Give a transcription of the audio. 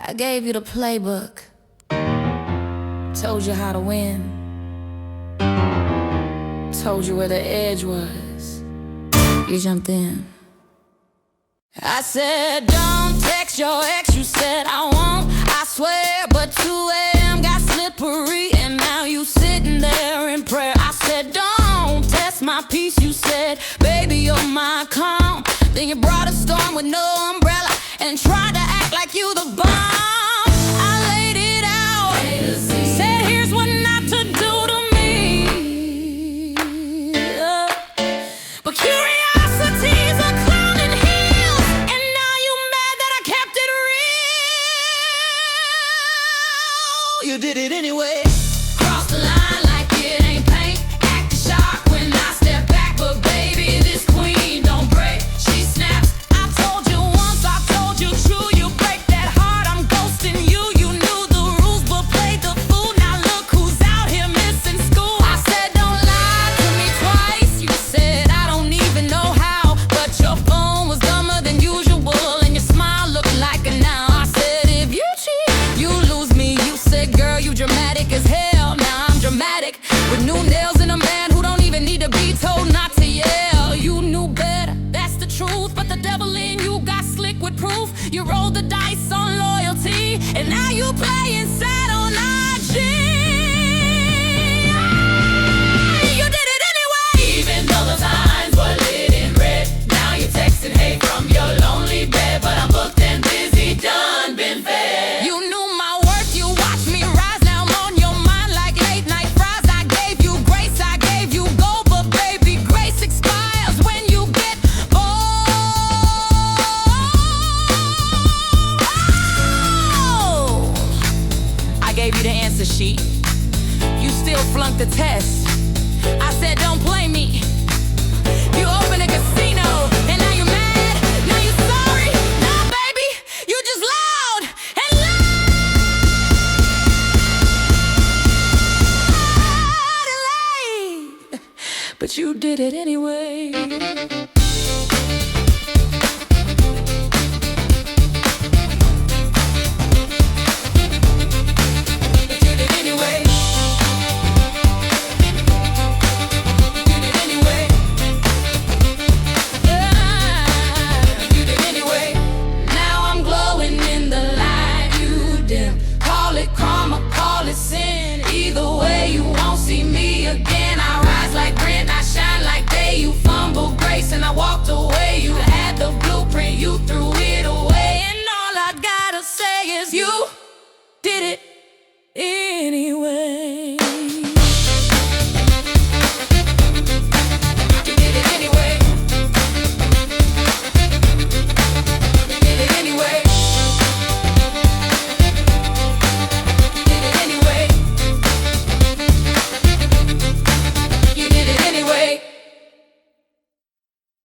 I gave you the playbook, told you how to win, told you where the edge was. You jumped in. I said, don't text your ex. You said, I won't, I swear. But 2 a.m. got slippery, and now you sitting there in prayer. I said, don't test my peace. You said, baby, you're my calm. Then you brought a storm with no umbrella and tried to act like you the bomb. I laid it out, said here's what not to do to me. But curiosity's a clown in heels, and now you mad that I kept it real. You did it anyway. Cross the line like it ain't paint. Act sharp when I step back, but baby, this queen don't break. She snaps. I told you once, I told you true. You break that heart, I'm ghosting you. You knew the rules, but played the fool. Now look who's out here missing school. I said don't lie to me twice. You said I don't even know how, but your phone was dumber than usual, and your smile looked like a now. I said if you cheat, you lose me. You said girl, you dramatic as hell. Now I'm dramatic with new nails and a man who don't even need to be told not to yell. You knew better, that's the truth, but the devil in you got slick with proof. You rolled the dice on loyalty, and now you playing sad on IG. You did it anyway. Even though the signs were lit in red, now you're texting hate from your lonely bed. But I'm booked and busy, done been fed. You knew my worth, you watched me rise. Now I'm on your mind like late night fries. I gave you grace, I gave you gold, but baby, grace expires when you get bold. I gave you the answer sheet, you still flunked the test. I said don't play me. You opened a casino, and now you're mad, now you're sorry. Now baby, you just loud and late. But you did it anyway. And I walked away, you had the blueprint, you threw it away, and all I gotta say is you did it.